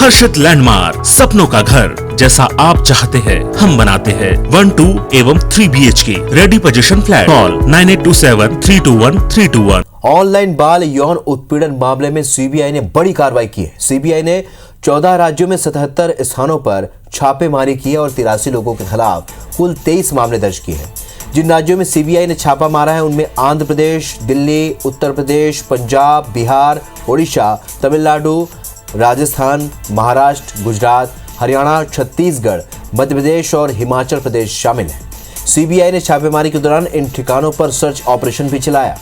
आकर्षित लैंडमार्क, सपनों का घर जैसा आप चाहते हैं हम बनाते हैं। 1, 2 एवं 3 BHK ready position flat. Call 9827321321। Online बाल यौन उत्पीड़न मामले में सीबीआई ने बड़ी कार्रवाई की है। सीबीआई ने 14 राज्यों में 77 स्थानों पर छापेमारी की है और 83 लोगों के खिलाफ कुल 23 मामले दर्ज किए हैं। जिन राज्यों में सीबीआई ने छापा मारा है उनमें आंध्र प्रदेश, दिल्ली, उत्तर प्रदेश, पंजाब, बिहार, ओडिशा, तमिलनाडु, राजस्थान, महाराष्ट्र, गुजरात, हरियाणा, छत्तीसगढ़, मध्य प्रदेश और हिमाचल प्रदेश शामिल है। सीबीआई ने छापेमारी के दौरान इन ठिकानों पर सर्च ऑपरेशन भी चलाया।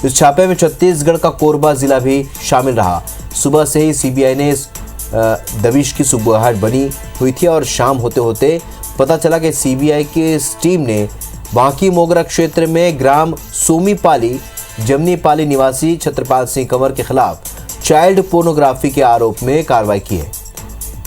इस छापे में छत्तीसगढ़ का कोरबा जिला भी शामिल रहा। सुबह से ही सीबीआई ने इस दबिश की सुबह बनी हुई थी और शाम होते होते पता चला कि सीबीआई की इस टीम ने बांकी मोगरा क्षेत्र में ग्राम सोमीपाली जमनीपाली निवासी छत्रपाल सिंह कंवर के खिलाफ चाइल्ड पोर्नोग्राफी के आरोप में कार्रवाई की है।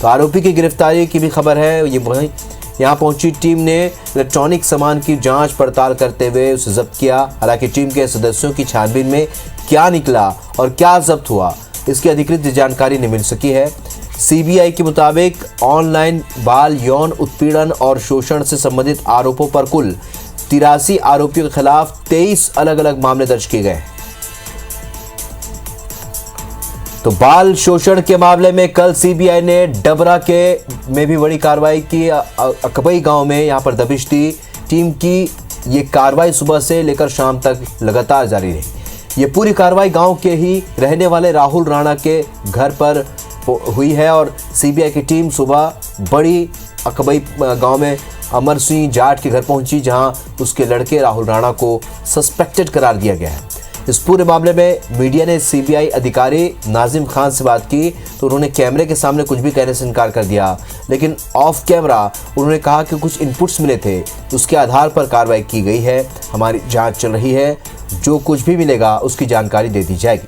तो आरोपी की गिरफ्तारी की भी खबर है। यहाँ पहुंची टीम ने इलेक्ट्रॉनिक सामान की जांच पड़ताल करते हुए उसे जब्त किया। हालांकि टीम के सदस्यों की छानबीन में क्या निकला और क्या जब्त हुआ इसकी अधिकृत जानकारी नहीं मिल सकी है। सीबीआई के मुताबिक ऑनलाइन बाल यौन उत्पीड़न और शोषण से संबंधित आरोपों पर कुल 83 आरोपियों के खिलाफ 23 अलग अलग मामले दर्ज किए गए। तो बाल शोषण के मामले में कल सीबीआई ने डबरा में भी बड़ी कार्रवाई की। अकबई गांव में यहां पर दबिश दी। टीम की ये कार्रवाई सुबह से लेकर शाम तक लगातार जारी रही। ये पूरी कार्रवाई गांव के ही रहने वाले राहुल राणा के घर पर हुई है और सीबीआई की टीम सुबह बड़ी अकबई गांव में अमर सिंह जाट के घर पहुंची, जहां उसके लड़के राहुल राणा को सस्पेक्टेड करार दिया गया है। इस पूरे मामले में मीडिया ने सीबीआई अधिकारी नाजिम खान से बात की तो उन्होंने कैमरे के सामने कुछ भी कहने से इनकार कर दिया, लेकिन ऑफ कैमरा उन्होंने कहा कि कुछ इनपुट्स मिले थे, उसके आधार पर कार्रवाई की गई है। हमारी जांच चल रही है, जो कुछ भी मिलेगा उसकी जानकारी दे दी जाएगी।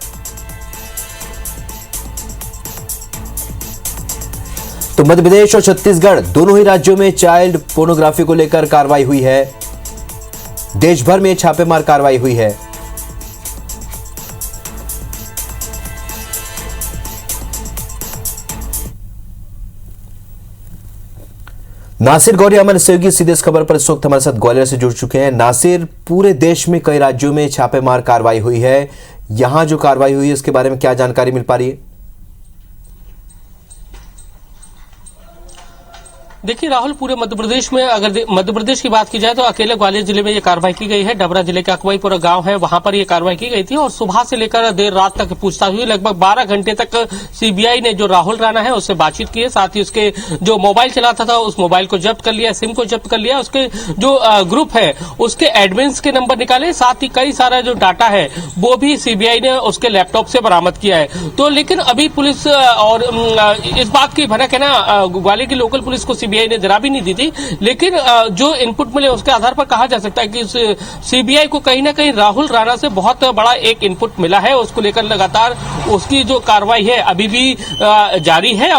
तो मध्य प्रदेश और छत्तीसगढ़ दोनों ही राज्यों में चाइल्ड पोर्नोग्राफी को लेकर कार्रवाई हुई है। देश भर में छापेमार कार्रवाई हुई है। नासिर गौरी हमारे सहयोगी सीधे इस खबर पर इस वक्त हमारे साथ ग्वालियर से जुड़ चुके हैं। नासिर, पूरे देश में कई राज्यों में छापेमार कार्रवाई हुई है। यहां जो कार्रवाई हुई है उसके बारे में क्या जानकारी मिल पा रही है? देखिए राहुल, पूरे मध्य प्रदेश में अगर मध्य प्रदेश की बात की जाए तो अकेले ग्वालियर जिले में ये कार्रवाई की गई है। डबरा जिले का अकबईपुरा गांव है, वहां पर ये कार्रवाई की गई थी और सुबह से लेकर देर रात तक पूछताछ हुई। लगभग 12 घंटे तक सीबीआई ने जो राहुल राणा है उससे बातचीत की है। साथ ही उसके जो मोबाइल चलाता था उस मोबाइल को जब्त कर लिया, सिम को जब्त कर लिया, उसके जो ग्रुप है उसके एडमिन्स के नंबर निकाले। साथ ही कई सारा जो डाटा है वो भी सीबीआई ने उसके लैपटॉप से बरामद किया है। तो लेकिन अभी पुलिस और इस बात की भनक है ना, ग्वालियर की लोकल पुलिस को सीबीआई ने जरा भी नहीं दी थी, लेकिन जो इनपुट मिले उसके आधार पर कहा जा सकता है कि सीबीआई को कहीं ना कहीं राहुल राणा से बहुत बड़ा एक इनपुट मिला है। उसको लेकर लगातार उसकी जो कार्रवाई है अभी भी जारी है,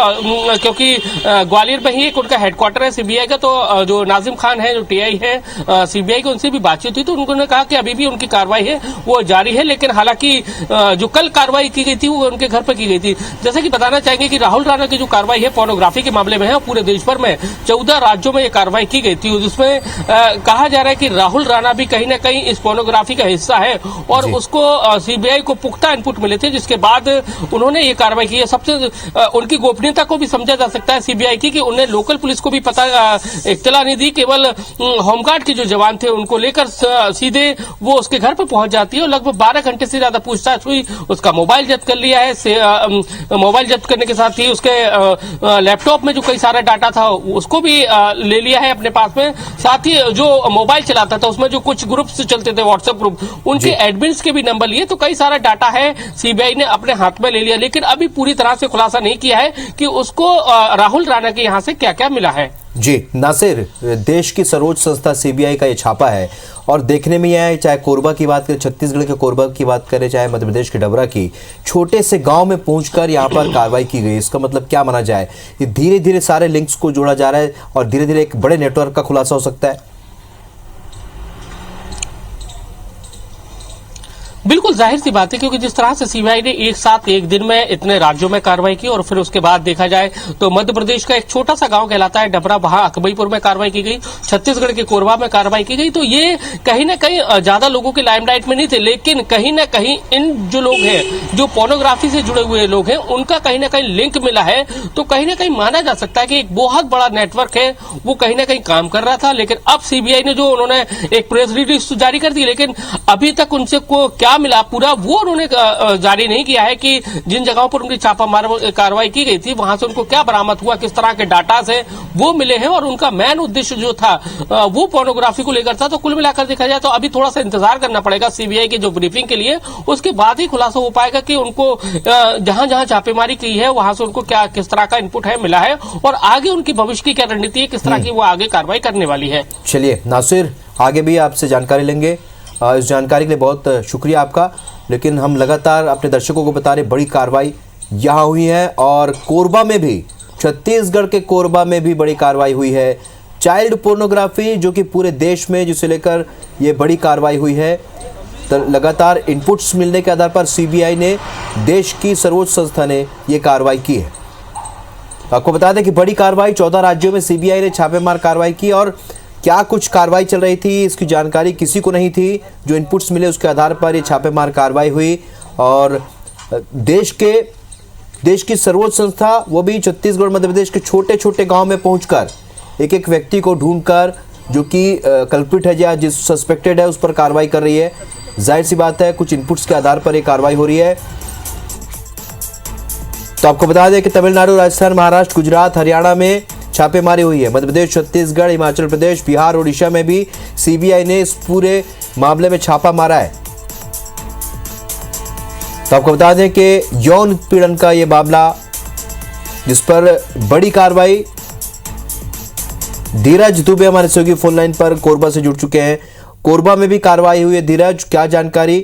क्योंकि ग्वालियर में ही एक उनका हेडक्वार्टर है सीबीआई का। तो जो नाजिम खान है, जो टीआई है सीबीआई के, उनसे भी बातचीत हुई तो उन्होंने कहा कि अभी भी उनकी कार्रवाई है वो जारी है। लेकिन हालांकि जो कल कार्रवाई की गई थी वो उनके घर पर की गई थी। जैसे कि बताना चाहेंगे कि राहुल राणा की जो कार्रवाई है पोर्नोग्राफी के मामले में है, पूरे देश भर में 14 राज्यों में ये कार्रवाई की गई थी, जिसमें कहा जा रहा है कि राहुल राणा भी कहीं ना कहीं इस पोर्नोग्राफी का हिस्सा है और उसको सीबीआई को पुख्ता इनपुट मिले थे, जिसके बाद उन्होंने ये कार्रवाई की है। सबसे उनकी गोपनीयता को भी समझा जा सकता है सीबीआई की, कि उन्हें लोकल पुलिस को भी पता इत्तला नहीं दी। केवल होमगार्ड के जो जवान थे उनको लेकर सीधे वो उसके घर पर पहुंच जाती है और लगभग 12 घंटे से ज्यादा पूछताछ हुई। उसका मोबाइल जब्त कर लिया है। मोबाइल जब्त करने के साथ ही उसके लैपटॉप में जो कई सारा डाटा था उसको भी ले लिया है अपने पास में। साथ ही जो मोबाइल चलाता था उसमें जो कुछ ग्रुप्स चलते थे, व्हाट्सएप ग्रुप, उनके एडमिन्स के भी नंबर लिए। तो कई सारा डाटा है सीबीआई ने अपने हाथ में ले लिया, लेकिन अभी पूरी तरह से खुलासा नहीं किया है कि उसको राहुल राणा के यहां से क्या क्या मिला है। जी नासिर, देश की सर्वोच्च संस्था सीबीआई का ये छापा है और देखने में यह है, चाहे कोरबा की बात करें, छत्तीसगढ़ के कोरबा की बात करें, चाहे मध्य प्रदेश के डबरा की, छोटे से गांव में पहुंचकर यहां पर कार्रवाई की गई। इसका मतलब क्या माना जाए? ये धीरे धीरे सारे लिंक्स को जोड़ा जा रहा है और धीरे धीरे एक बड़े नेटवर्क का खुलासा हो सकता है। बिल्कुल जाहिर सी बात है, क्योंकि जिस तरह से सीबीआई ने एक साथ एक दिन में इतने राज्यों में कार्रवाई की और फिर उसके बाद देखा जाए तो मध्य प्रदेश का एक छोटा सा गांव कहलाता है डबरा, वहां अकबईपुर में कार्रवाई की गई, छत्तीसगढ़ के कोरबा में कार्रवाई की गई, तो ये कहीं ना कहीं ज्यादा लोगों के लाइमलाइट में नहीं थे, लेकिन कहीं ना कहीं इन जो लोग हैं जो पोर्नोग्राफी से जुड़े हुए लोग हैं उनका कहीं ना कहीं लिंक मिला है। तो कहीं ना कहीं माना जा सकता है कि एक बहुत बड़ा नेटवर्क है वो कहीं ना कहीं काम कर रहा था। लेकिन अब सीबीआई ने जो उन्होंने एक प्रेस रिलीज जारी कर दी, लेकिन अभी तक उनसे को क्या मिला पूरा वो उन्होंने जारी नहीं किया है कि जिन जगहों पर उनकी छापा कार्रवाई की गई थी वहां से उनको क्या बरामद हुआ, किस तरह के डाटा से वो मिले हैं और उनका मेन उद्देश्य जो था वो पोर्नोग्राफी को लेकर था। तो कुल मिलाकर देखा जाए तो अभी थोड़ा सा इंतजार करना पड़ेगा सीबीआई की जो ब्रीफिंग के लिए, उसके बाद ही खुलासा हो पाएगा कि उनको जहां जहां छापेमारी की है वहां से उनको क्या किस तरह का इनपुट है मिला है और आगे उनकी भविष्य की क्या रणनीति है, किस तरह की वो आगे कार्रवाई करने वाली है। चलिए नासिर, आगे भी आपसे जानकारी लेंगे। इस जानकारी के लिए बहुत शुक्रिया आपका। लेकिन हम लगातार अपने दर्शकों को बता रहे बड़ी कार्रवाई यहाँ हुई है और कोरबा में भी, छत्तीसगढ़ के कोरबा में भी बड़ी कार्रवाई हुई है। चाइल्ड पोर्नोग्राफी जो कि पूरे देश में जिसे लेकर ये बड़ी कार्रवाई हुई है, तो लगातार इनपुट्स मिलने के आधार पर सीबीआई ने, देश की सर्वोच्च संस्था ने ये कार्रवाई की है। आपको बता दें कि बड़ी कार्रवाई 14 राज्यों में सीबीआई ने छापेमार कार्रवाई की और क्या कुछ कार्रवाई चल रही थी इसकी जानकारी किसी को नहीं थी। जो इनपुट्स मिले उसके आधार पर ये छापेमार कार्रवाई हुई और देश की सर्वोच्च संस्था वो भी छत्तीसगढ़ मध्य प्रदेश के छोटे छोटे गांव में पहुंचकर एक एक व्यक्ति को ढूंढकर जो कि कल्प्रिट है या जिस सस्पेक्टेड है उस पर कार्रवाई कर रही है। जाहिर सी बात है कुछ इनपुट्स के आधार पर ये कार्रवाई हो रही है। तो आपको बता दें कि तमिलनाडु, राजस्थान, महाराष्ट्र, गुजरात, हरियाणा में छापेमारी हुई है। मध्य प्रदेश, छत्तीसगढ़, हिमाचल प्रदेश, बिहार, उड़ीसा में भी सीबीआई ने इस पूरे मामले में छापा मारा है। तो आपको बता दें कि यौन उत्पीड़न का ये मामला जिस पर बड़ी कार्रवाई, धीरज दुबे हमारे सहयोगी फोन लाइन पर कोरबा से जुड़ चुके हैं। कोरबा में भी कार्रवाई हुई है। धीरज, क्या जानकारी?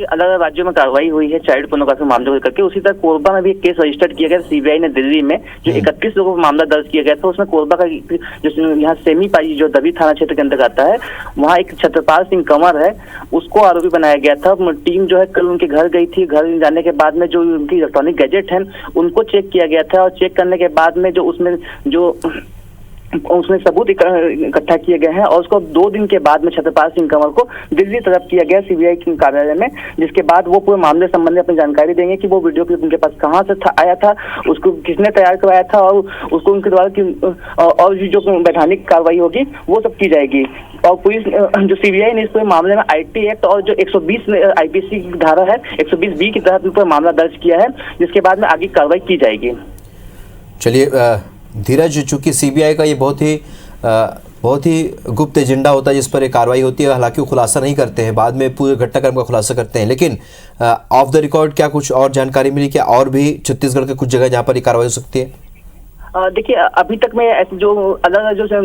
अलग अलग राज्यों में कार्रवाई हुई है चाइल्ड पोर्नोग्राफी मामले को लेकर के। उसी तरह कोरबा में भी एक केस रजिस्टर्ड किया गया सीबीआई ने दिल्ली में, जो 31 लोगों पर मामला दर्ज किया गया था। उसमें कोरबा का जो यहाँ सेमी पाई जो दबी थाना क्षेत्र के अंतर्गत आता है, वहाँ एक छत्रपाल सिंह कंवर है, उसको आरोपी बनाया गया था। टीम जो है कल उनके घर गई थी। घर जाने के बाद में जो उनकी इलेक्ट्रॉनिक गैजेट है उनको चेक किया गया था और चेक करने के बाद में जो उसमें सबूत इकट्ठा किए गए हैं और उसको 2 दिन के बाद में छत्रपाल सिंह कंवर को दिल्ली तलब किया गया सीबीआई के कार्यालय में, जिसके बाद वो पूरे मामले संबंधी अपनी जानकारी देंगे कि वो वीडियो क्लिप उनके पास कहां से आया था, उसको किसने तैयार करवाया था और उसको उनके द्वारा और जो वैधानिक कार्रवाई होगी वो सब की जाएगी। और पुलिस जो सीबीआई ने इस पूरे मामले में आईटी एक्ट और जो 120 आईपीसी की धारा है 120B के तहत पूरा मामला दर्ज किया है, जिसके बाद में आगे कार्रवाई की जाएगी। चलिए धीरज, चूंकि सीबीआई का ये बहुत ही गुप्त एजेंडा होता है जिस पर एक कार्रवाई होती है, हालांकि वो खुलासा नहीं करते हैं, बाद में पूरे घटनाक्रम का खुलासा करते हैं। लेकिन ऑफ द रिकॉर्ड क्या कुछ और जानकारी मिली? क्या और भी छत्तीसगढ़ के कुछ जगह जहाँ पर ये कार्रवाई हो सकती है? देखिए, अभी तक में ऐसे जो अलग जो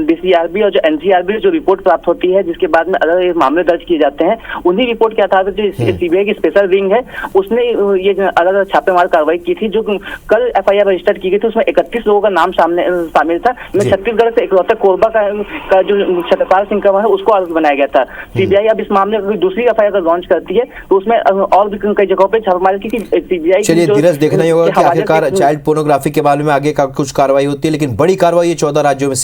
डीसीआरबी और जो एनसीआरबी जो रिपोर्ट प्राप्त होती है, जिसके बाद में अलग मामले दर्ज किए जाते हैं, उन्हीं रिपोर्ट के आधार पर जो सीबीआई की स्पेशल विंग है उसने ये अलग अलग छापेमार कार्रवाई की थी। जो कल एफआईआर रजिस्टर्ड की गई थी उसमें 31 लोगों का नाम शामिल था। छत्तीसगढ़ से इकलौता कोरबा का जो छत्रपाल सिंह कंवर है उसको आरोपी बनाया गया था। सीबीआई अब इस मामले में दूसरी एफआईआर लॉन्च करती है तो उसमें और भी कई जगहों पर छापेमारी की सीबीआई। चलिए धीरज, देखना ही होगा कि आखिरकार चाइल्ड पोर्नोग्राफी के बारे में आगे कुछ कार्रवाई होती है, लेकिन बड़ी कार्रवाई 14 राज्यों में